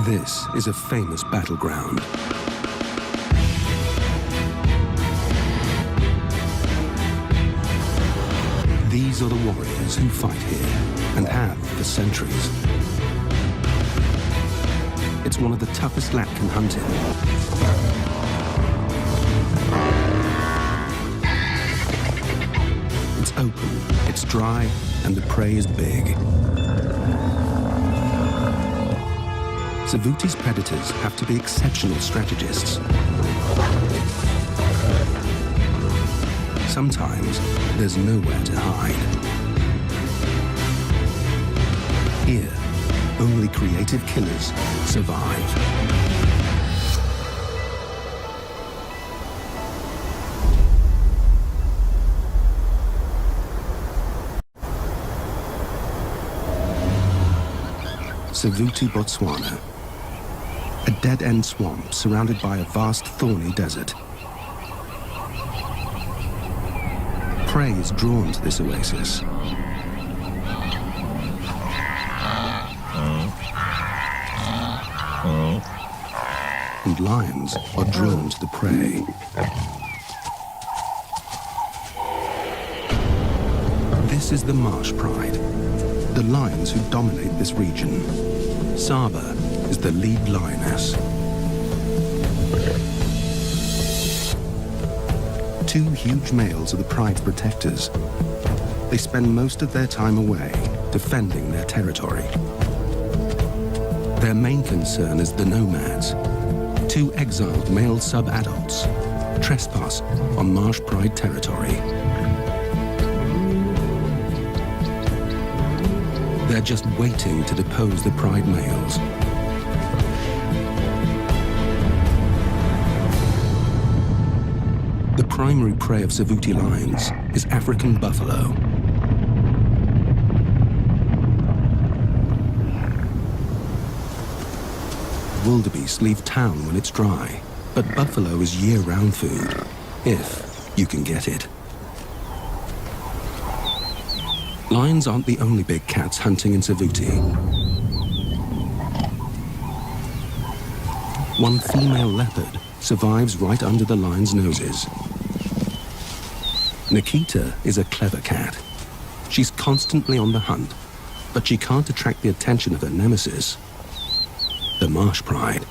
This is a famous battleground. These are the warriors who fight here and have for centuries. It's one of the toughest land can hunt in. It's open, it's dry, and the prey is big. Savuti's predators have to be exceptional strategists. Sometimes there's nowhere to hide. Here, only creative killers survive. Savuti, Botswana. A dead-end swamp surrounded by a vast thorny desert. Prey is drawn to this oasis. And lions are drawn to the prey. This is the marsh pride, the lions who dominate this region. Saba is the lead lioness. Two huge males are the pride's protectors. They spend most of their time away, defending their territory. Their main concern is the nomads, two exiled male sub-adults, trespass on marsh pride territory. They're just waiting to depose the pride males. The primary prey of Savuti lions is African buffalo. Wildebeest leave town when it's dry, but buffalo is year-round food, if you can get it. Lions aren't the only big cats hunting in Savuti. One female leopard survives right under the lion's noses. Nikita is a clever cat. She's constantly on the hunt, but she can't attract the attention of her nemesis, the marsh pride.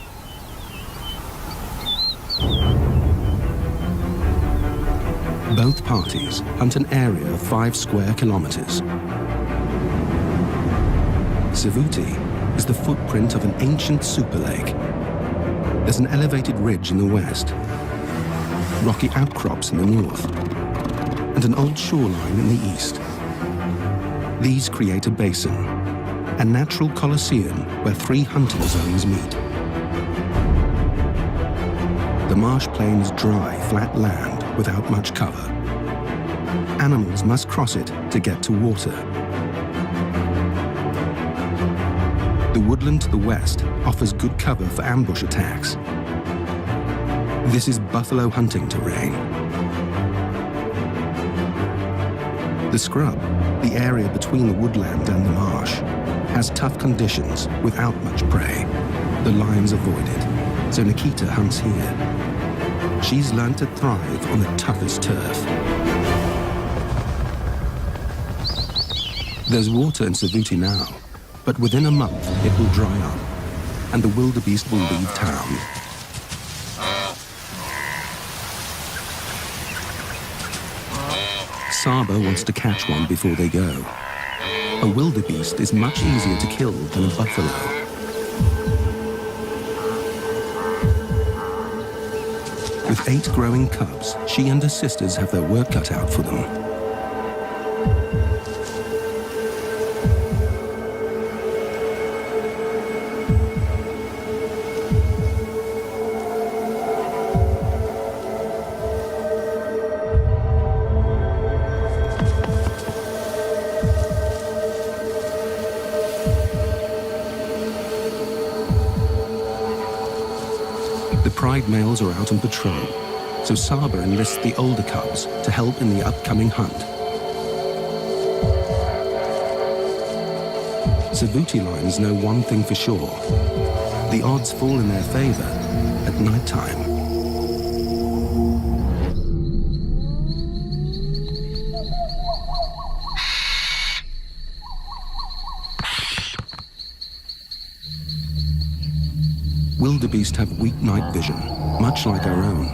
Both parties hunt an area of 5 square kilometers. Savuti is the footprint of an ancient super lake. There's an elevated ridge in the west, rocky outcrops in the north, and an old shoreline in the east. These create a basin, a natural coliseum where 3 hunting zones meet. The marsh plain is dry, flat land without much cover. Animals must cross it to get to water. The woodland to the west offers good cover for ambush attacks. This is buffalo hunting terrain. The scrub, the area between the woodland and the marsh, has tough conditions without much prey. The lions avoid it, so Nikita hunts here. She's learned to thrive on the toughest turf. There's water in Savuti now, but within a month it will dry up, and the wildebeest will leave town. Saba wants to catch one before they go. A wildebeest is much easier to kill than a buffalo. With 8 growing cubs, she and her sisters have their work cut out for them. The pride males are out on patrol, so Saba enlists the older cubs to help in the upcoming hunt. Savuti lions know one thing for sure. The odds fall in their favor at night time. Wildebeest have weak night vision, much like our own.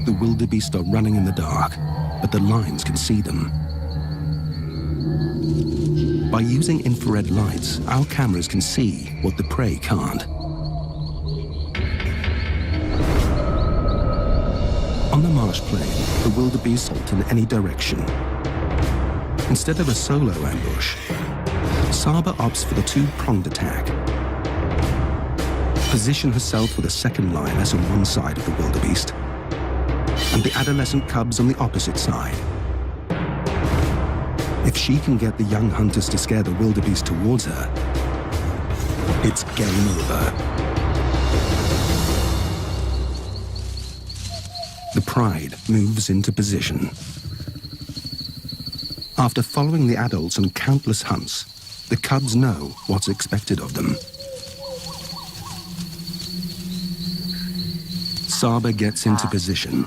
The wildebeest are running in the dark, but the lions can see them. By using infrared lights, our cameras can see what the prey can't. On the marsh plain, the wildebeest halt in any direction. Instead of a solo ambush, Saba opts for the two-pronged attack. Position herself with a second lioness on one side of the wildebeest, and the adolescent cubs on the opposite side. If she can get the young hunters to scare the wildebeest towards her, it's game over. The pride moves into position. After following the adults on countless hunts, the cubs know what's expected of them. Saba gets into position.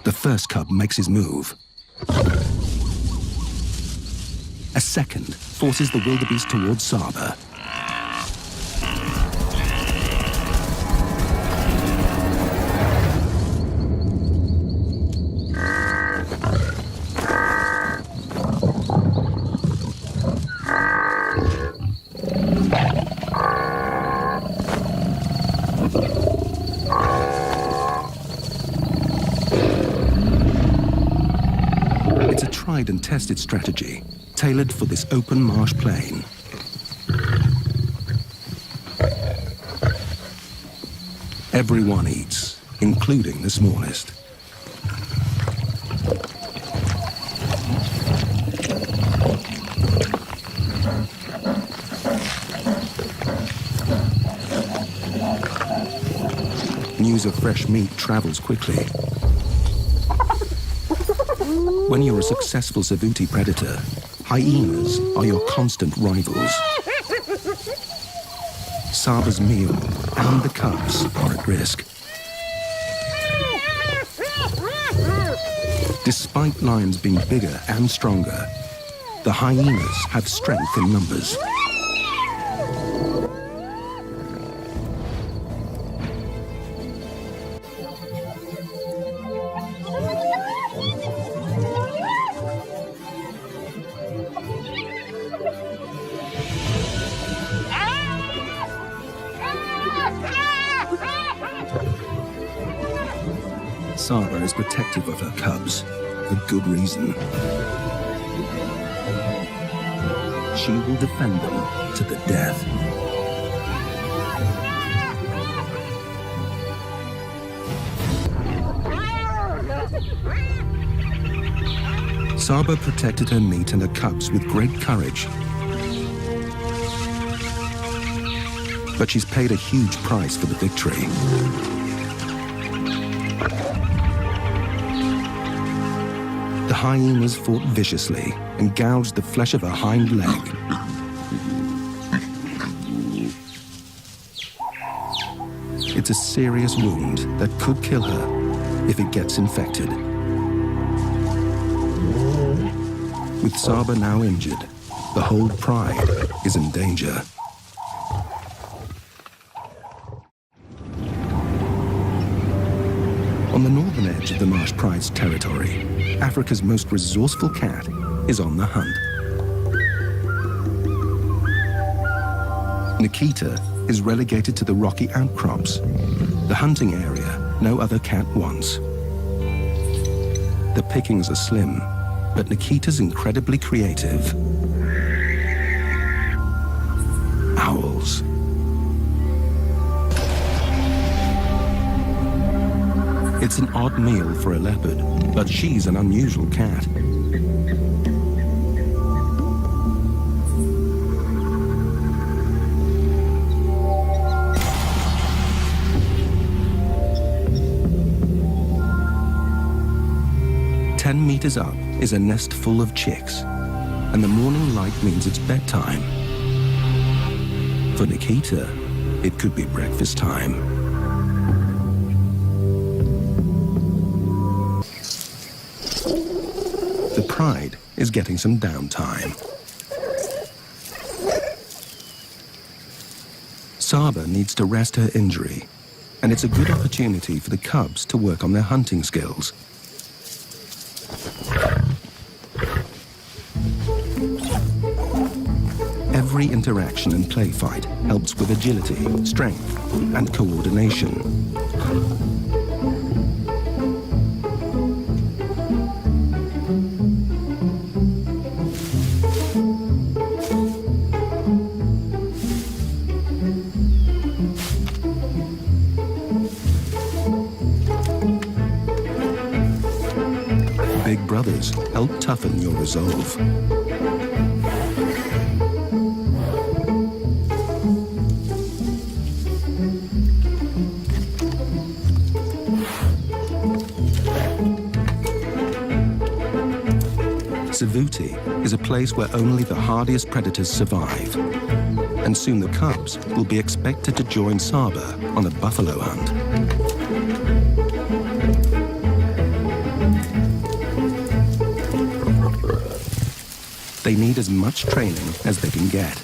The first cub makes his move. A second forces the wildebeest towards Saba. It's a tried and tested strategy, tailored for this open marsh plain. Everyone eats, including the smallest. News of fresh meat travels quickly. When you're a successful Savuti predator, hyenas are your constant rivals. Saba's meal and the cubs are at risk. Despite lions being bigger and stronger, the hyenas have strength in numbers. Saba is protective of her cubs, for good reason. She will defend them to the death. Saba protected her meat and her cubs with great courage. But she's paid a huge price for the victory. The hyenas fought viciously and gouged the flesh of her hind leg. It's a serious wound that could kill her if it gets infected. With Saba now injured, the whole pride is in danger. On the northern edge of the Marsh Pride's territory, Africa's most resourceful cat is on the hunt. Nikita is relegated to the rocky outcrops, the hunting area no other cat wants. The pickings are slim, but Nikita's incredibly creative. Owls. It's an odd meal for a leopard, but she's an unusual cat. "10 meters up is a nest full of chicks, and the morning light means it's bedtime. For Nikita, it could be breakfast time." The pride is getting some downtime. Saba needs to rest her injury, and it's a good opportunity for the cubs to work on their hunting skills. Every interaction and play fight helps with agility, strength, and coordination. Big brothers help toughen your resolve. Savuti is a place where only the hardiest predators survive, and soon the cubs will be expected to join Saba on a buffalo hunt. They need as much training as they can get.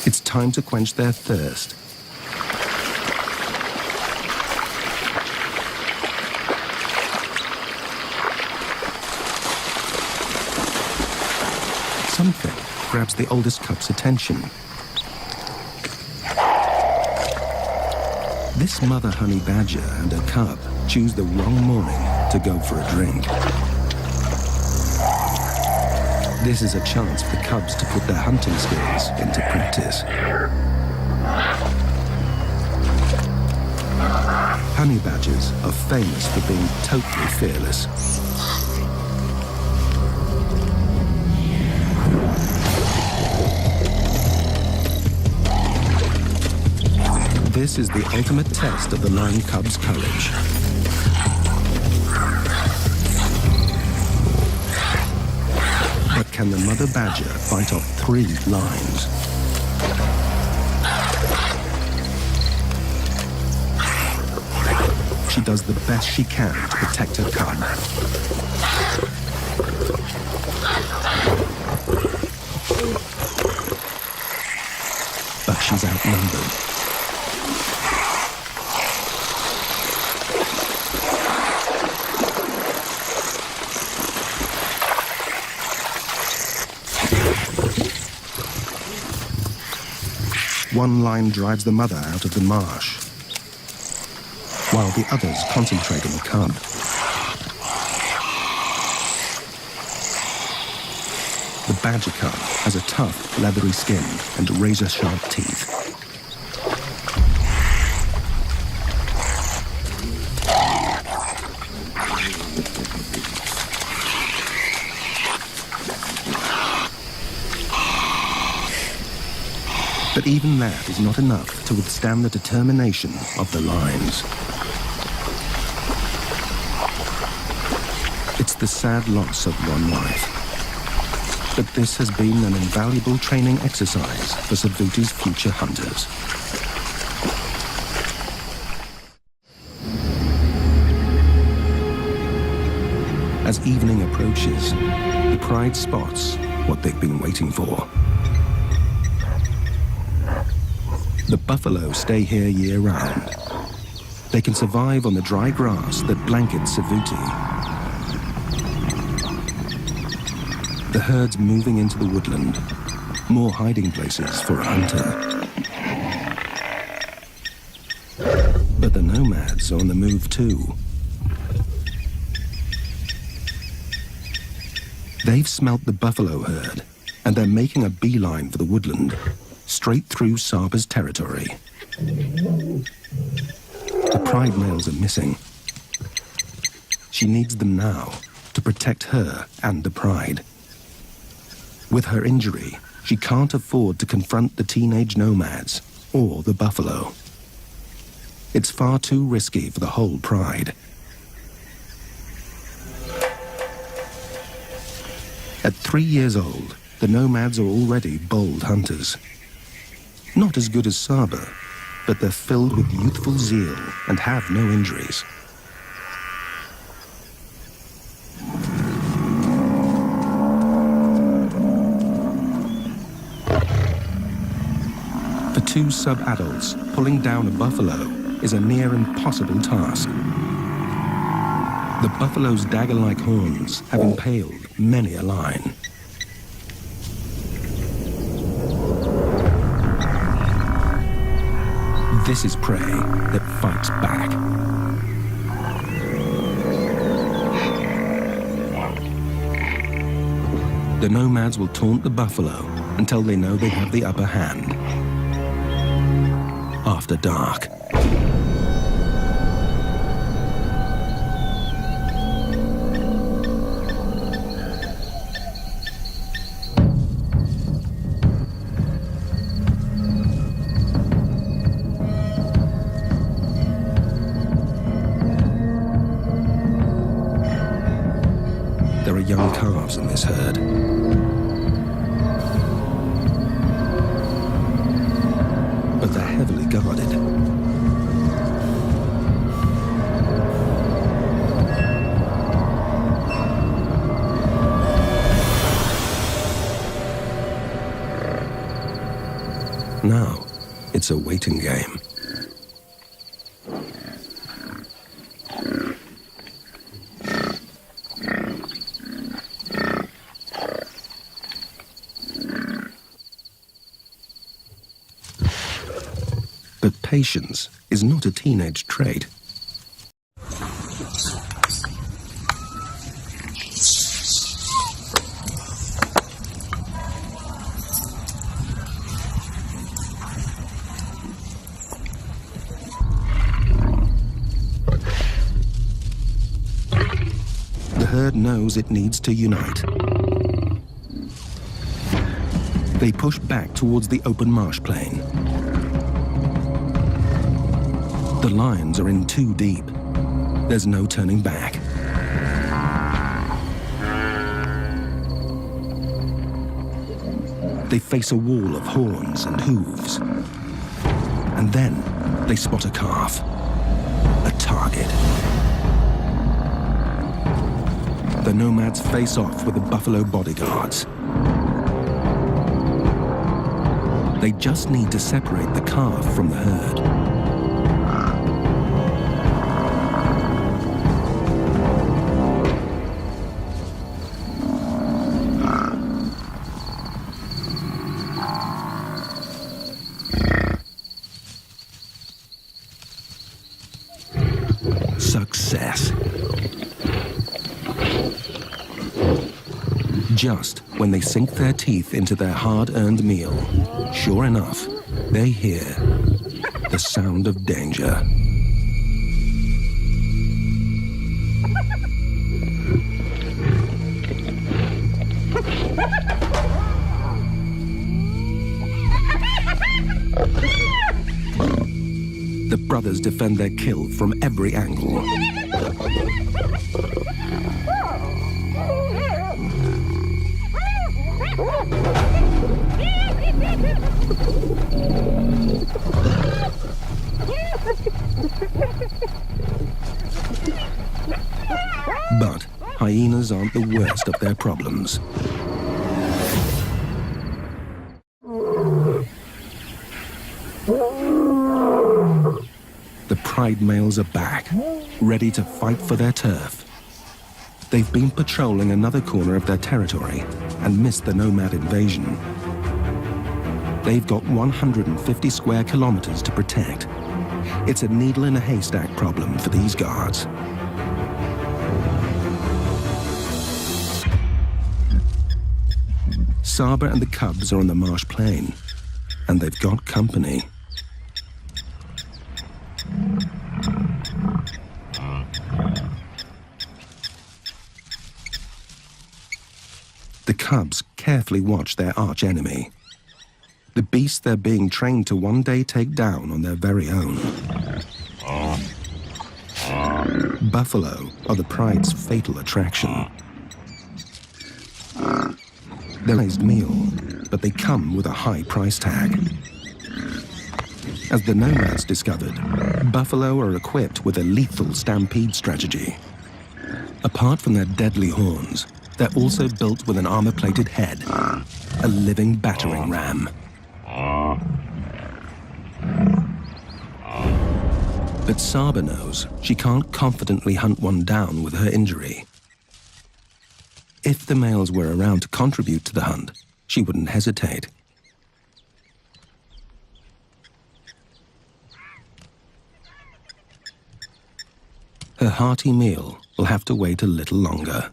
It's time to quench their thirst. Something grabs the oldest cub's attention. This mother honey badger and her cub choose the wrong morning to go for a drink. This is a chance for the cubs to put their hunting skills into practice. Honey badgers are famous for being totally fearless. This is the ultimate test of the lion cub's courage. But can the mother badger fight off 3 lions? She does the best she can to protect her cub. But she's outnumbered. One lion drives the mother out of the marsh, while the others concentrate on the cub. The badger cub has a tough, leathery skin and razor-sharp teeth. But even that is not enough to withstand the determination of the lions. It's the sad loss of one life. But this has been an invaluable training exercise for Savuti's future hunters. As evening approaches, the pride spots what they've been waiting for. The buffalo stay here year-round. They can survive on the dry grass that blankets Savuti. The herd's moving into the woodland. More hiding places for a hunter. But the nomads are on the move too. They've smelt the buffalo herd, and they're making a beeline for the woodland, straight through Saba's territory. The pride males are missing. She needs them now to protect her and the pride. With her injury, she can't afford to confront the teenage nomads or the buffalo. It's far too risky for the whole pride. At 3 years old, the nomads are already bold hunters. Not as good as Saba, but they're filled with youthful zeal and have no injuries. For two sub-adults, pulling down a buffalo is a near impossible task. The buffalo's dagger-like horns have impaled many a lion. This is prey that fights back. The nomads will taunt the buffalo until they know they have the upper hand. After dark. There are young calves in this herd. But they're heavily guarded. Now, it's a waiting game. But patience is not a teenage trait. The herd knows it needs to unite. They push back towards the open marsh plain. The lions are in too deep. There's no turning back. They face a wall of horns and hooves. And then they spot a calf. A target. The nomads face off with the buffalo bodyguards. They just need to separate the calf from the herd. Success. Just when they sink their teeth into their hard-earned meal, sure enough, they hear the sound of danger. The brothers defend their kill from every angle. But hyenas aren't the worst of their problems. The pride males are back, ready to fight for their turf. They've been patrolling another corner of their territory and missed the nomad invasion. They've got 150 square kilometers to protect. It's a needle in a haystack problem for these guards. Saba and the cubs are on the marsh plain, and they've got company. The cubs carefully watch their arch-enemy, the beast they're being trained to one day take down on their very own. Buffalo are the pride's fatal attraction. They're a nice meal, but they come with a high price tag. As the nomads discovered, buffalo are equipped with a lethal stampede strategy. Apart from their deadly horns, they're also built with an armor-plated head, a living battering ram. But Saba knows she can't confidently hunt one down with her injury. If the males were around to contribute to the hunt, she wouldn't hesitate. Her hearty meal will have to wait a little longer.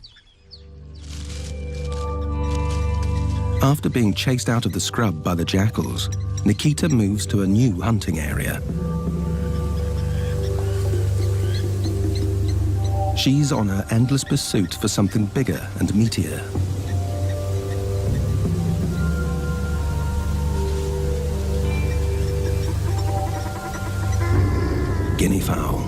After being chased out of the scrub by the jackals, Nikita moves to a new hunting area. She's on her endless pursuit for something bigger and meatier. Guinea fowl.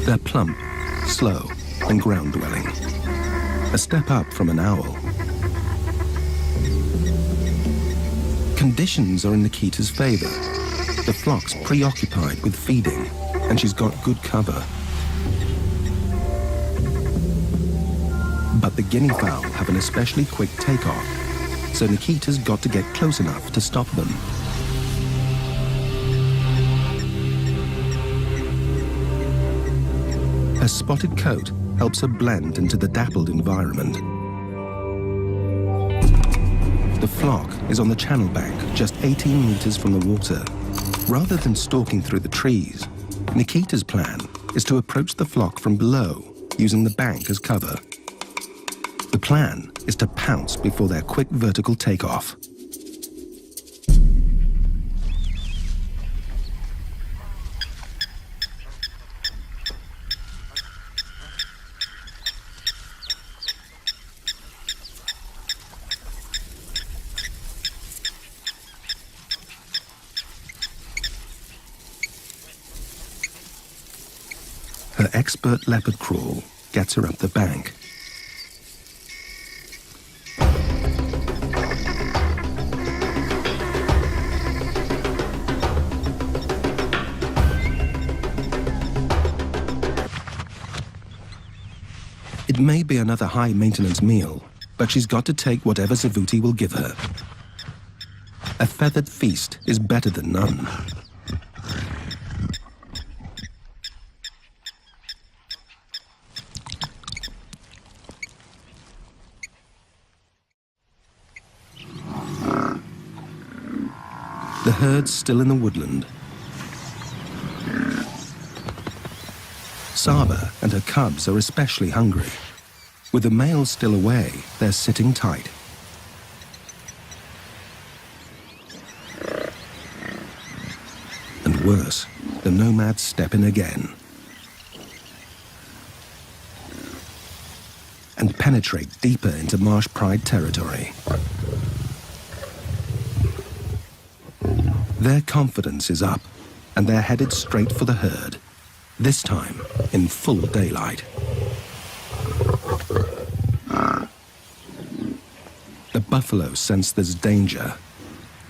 They're plump, slow, and ground-dwelling. A step up from an owl. Conditions are in Nikita's favor. The flock's preoccupied with feeding, and she's got good cover. But the guinea fowl have an especially quick takeoff, so Nikita's got to get close enough to stop them. Her spotted coat helps her blend into the dappled environment. The flock is on the channel bank, just 18 meters from the water. Rather than stalking through the trees, Nikita's plan is to approach the flock from below, using the bank as cover. The plan is to pounce before their quick vertical takeoff. Her expert leopard crawl gets her up the bank. It may be another high-maintenance meal, but she's got to take whatever Savuti will give her. A feathered feast is better than none. The herd's still in the woodland. Saba and her cubs are especially hungry. With the males still away, they're sitting tight. And worse, the nomads step in again and penetrate deeper into marsh pride territory. Their confidence is up, and they're headed straight for the herd, this time in full daylight. The buffalo sense there's danger,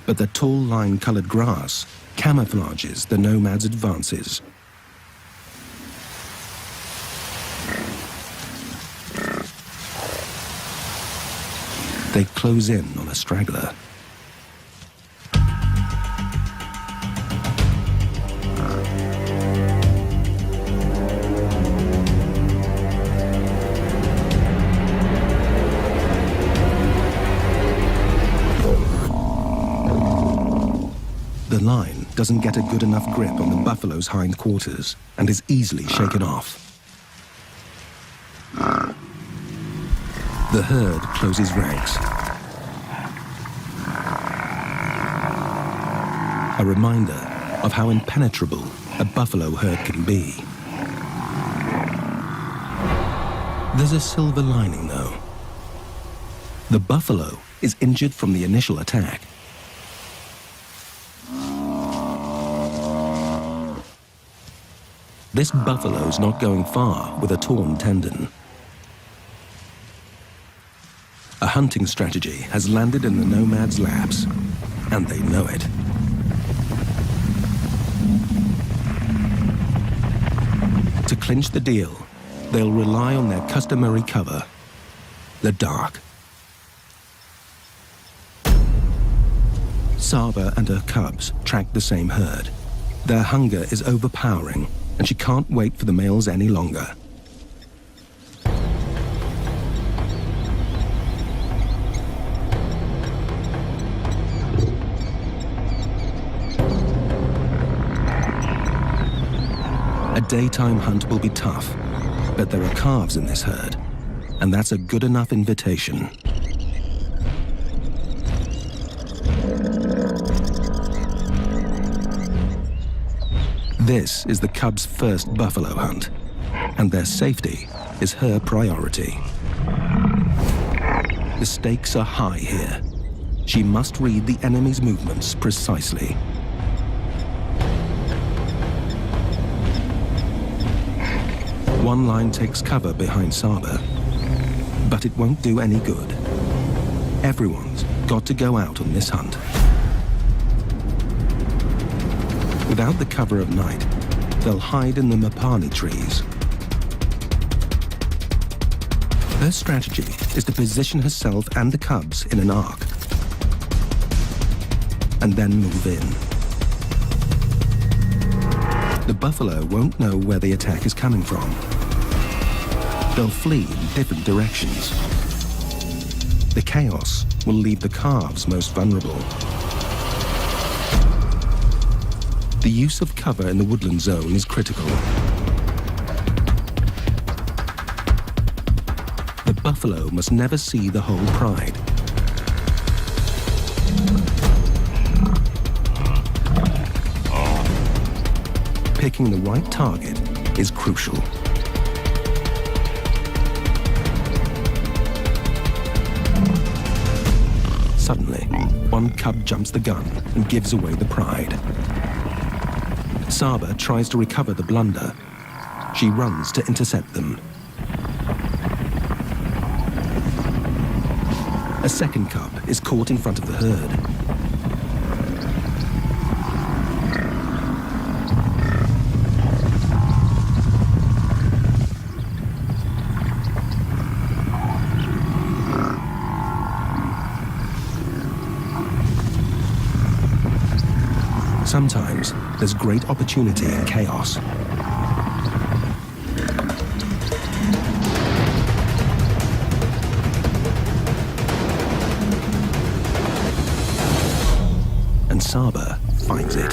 but the tall lime-colored grass camouflages the nomads' advances. They close in on a straggler. The line doesn't get a good enough grip on the buffalo's hindquarters and is easily shaken off. The herd closes ranks. A reminder of how impenetrable a buffalo herd can be. There's a silver lining, though. The buffalo is injured from the initial attack. This buffalo's not going far with a torn tendon. A hunting strategy has landed in the nomad's laps, and they know it. To clinch the deal, they'll rely on their customary cover, the dark. Saba and her cubs track the same herd. Their hunger is overpowering, and she can't wait for the males any longer. A daytime hunt will be tough, but there are calves in this herd, and that's a good enough invitation. This is the cubs' first buffalo hunt, and their safety is her priority. The stakes are high here. She must read the enemy's movements precisely. One line takes cover behind Saba, but it won't do any good. Everyone's got to go out on this hunt. Without the cover of night, they'll hide in the mapani trees. Her strategy is to position herself and the cubs in an arc, and then move in. The buffalo won't know where the attack is coming from. They'll flee in different directions. The chaos will leave the calves most vulnerable. The use of cover in the woodland zone is critical. The buffalo must never see the whole pride. Picking the right target is crucial. Suddenly, one cub jumps the gun and gives away the pride. Saba tries to recover the blunder. She runs to intercept them. A second cub is caught in front of the herd. Sometimes there's great opportunity in chaos. And Saba finds it.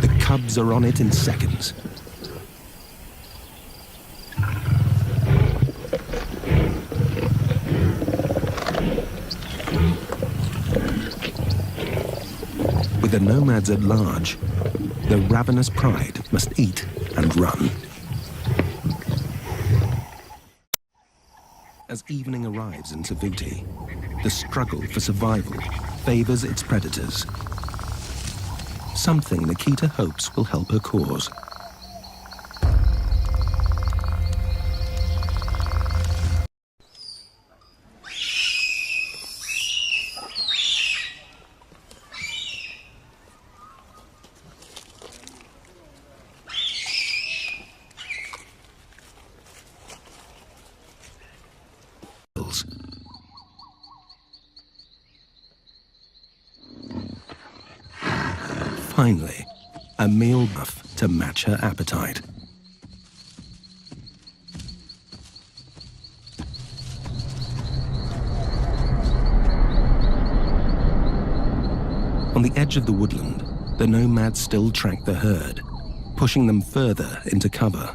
The cubs are on it in seconds. With the nomads at large, the ravenous pride must eat and run. As evening arrives in Savuti, the struggle for survival favors its predators. Something Nikita hopes will help her cause. Finally, a meal buff to match her appetite. On the edge of the woodland, the nomads still track the herd, pushing them further into cover.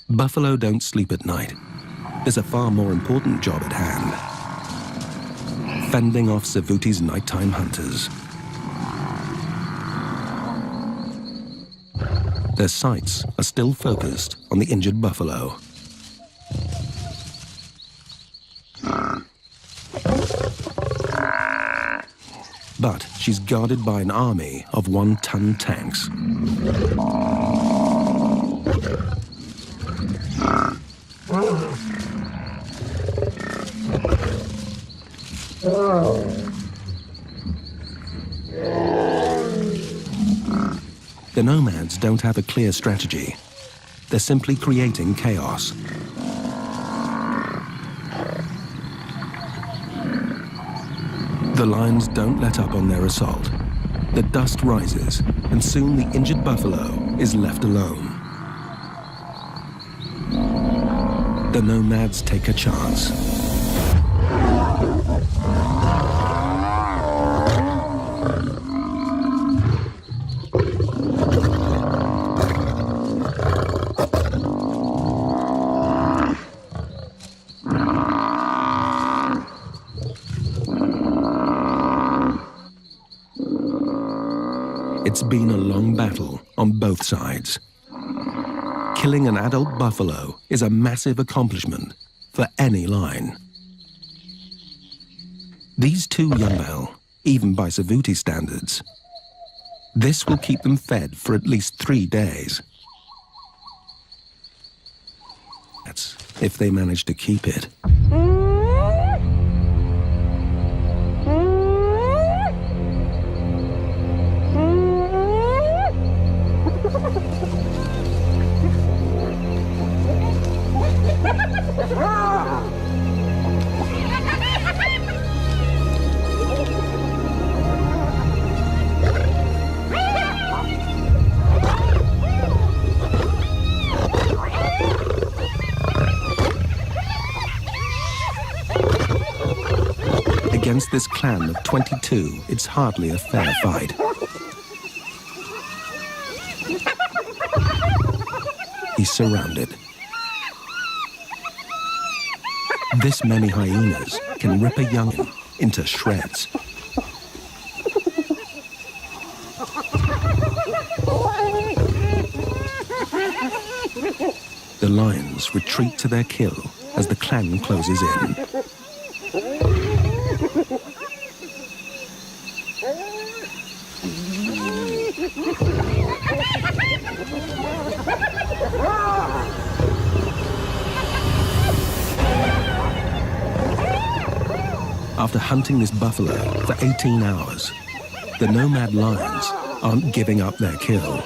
Buffalo don't sleep at night. There's a far more important job at hand: fending off Savuti's nighttime hunters. Their sights are still focused on the injured buffalo. But she's guarded by an army of 1-ton tanks. The nomads don't have a clear strategy. They're simply creating chaos. The lions don't let up on their assault. The dust rises, and soon the injured buffalo is left alone. The nomads take a chance. It's been a long battle on both sides. Killing an adult buffalo is a massive accomplishment for any line. These two young bull, even by Savuti standards, this will keep them fed for at least 3 days. That's if they manage to keep it. Against this clan of 22, it's hardly a fair fight. He's surrounded. This many hyenas can rip a young'un into shreds. The lions retreat to their kill as the clan closes in. After hunting this buffalo for 18 hours, the nomad lions aren't giving up their kill.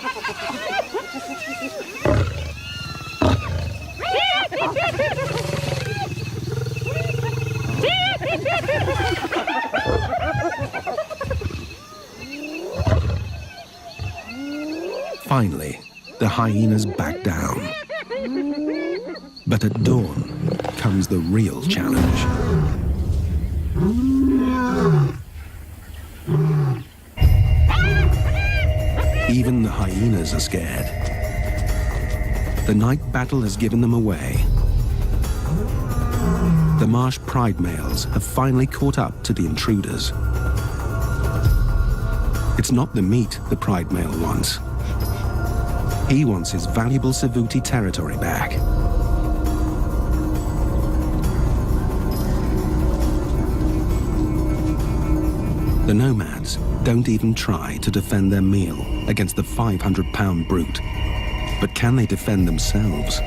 Finally, the hyenas back down. But at dawn comes the real challenge. Even the hyenas are scared. The night battle has given them away. The marsh pride males have finally caught up to the intruders. It's not the meat the pride male wants. He wants his valuable Savuti territory back. The nomads don't even try to defend their meal against the 500-pound brute. But can they defend themselves?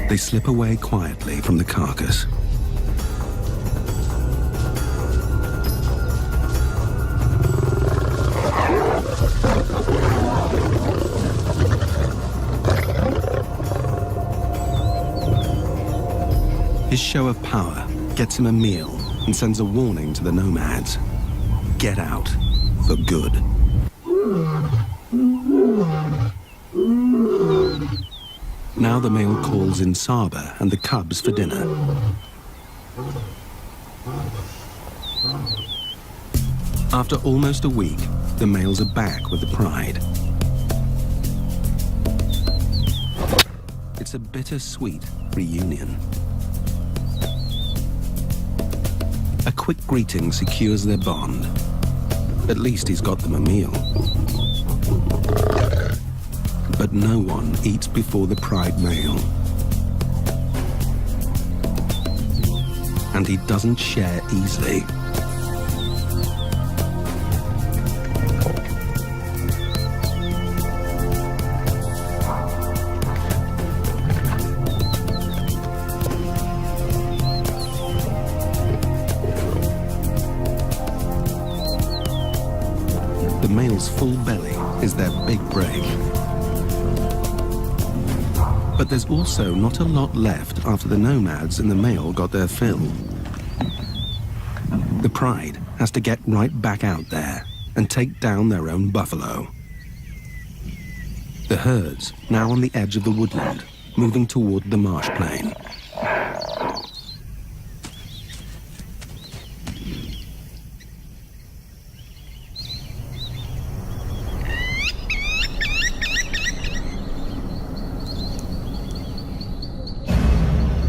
They slip away quietly from the carcass. His show of power gets him a meal and sends a warning to the nomads. Get out for good. Now the male calls in Saba and the cubs for dinner. After almost a week, the males are back with the pride. It's a bittersweet reunion. A quick greeting secures their bond. At least he's got them a meal. But no one eats before the pride male. And he doesn't share easily. The male's full belly is their big break. But there's also not a lot left after the nomads and the male got their fill. The pride has to get right back out there and take down their own buffalo. The herd's now on the edge of the woodland, moving toward the marsh plain.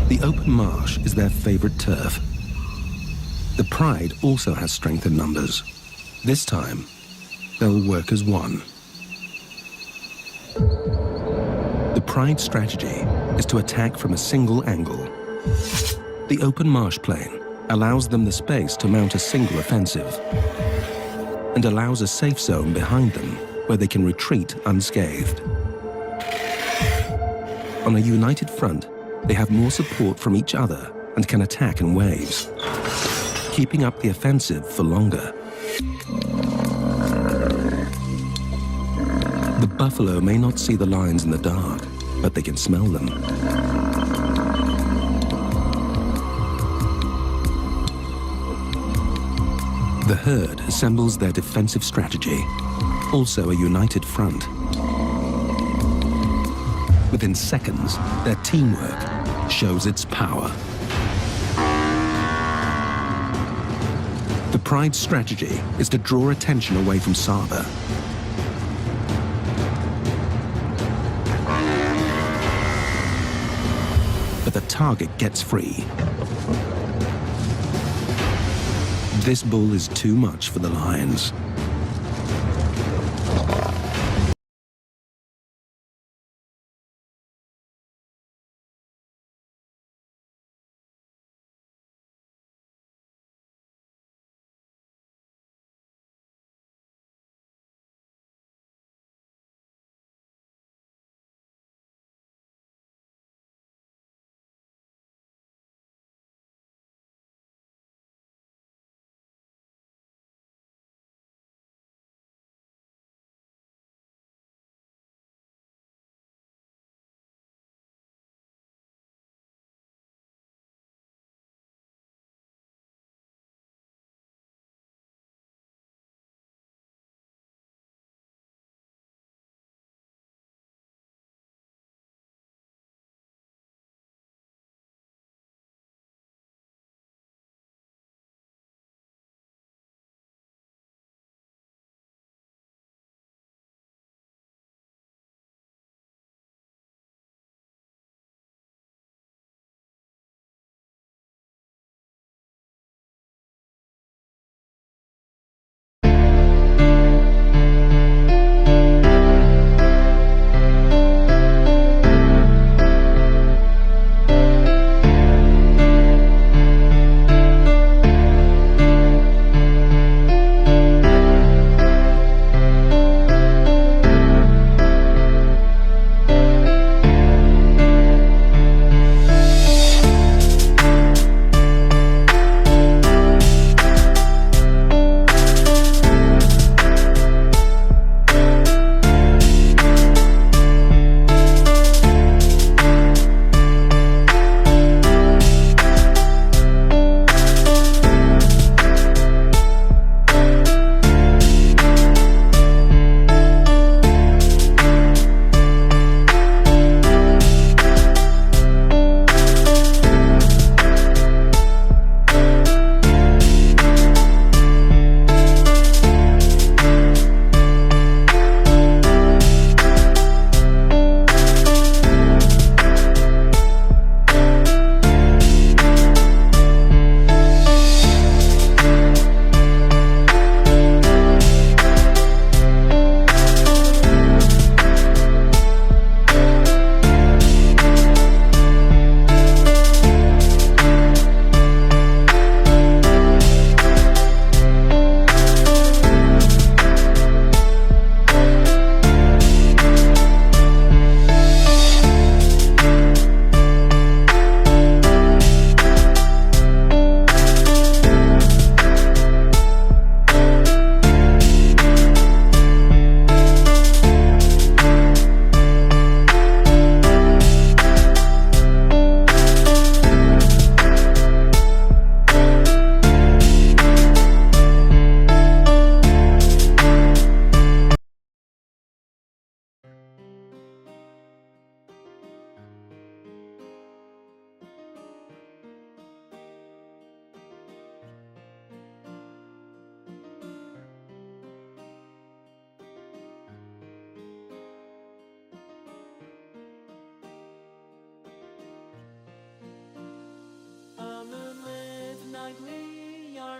The open marsh is their favorite turf. The pride also has strength in numbers. This time, they'll work as one. The pride strategy is to attack from a single angle. The open marsh plain allows them the space to mount a single offensive and allows a safe zone behind them where they can retreat unscathed. On a united front, they have more support from each other and can attack in waves, keeping up the offensive for longer. The buffalo may not see the lions in the dark, but they can smell them. The herd assembles their defensive strategy, also a united front. Within seconds, their teamwork shows its power. The pride's strategy is to draw attention away from Saba. But the target gets free. This bull is too much for the lions.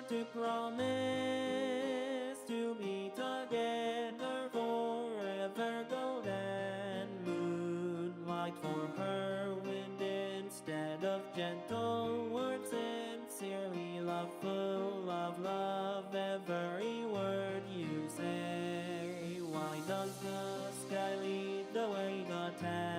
to promise to be together forever. Golden moonlight for her wind instead of gentle words. Sincerely loveful of love, every word you say. Why does the sky lead the way? God has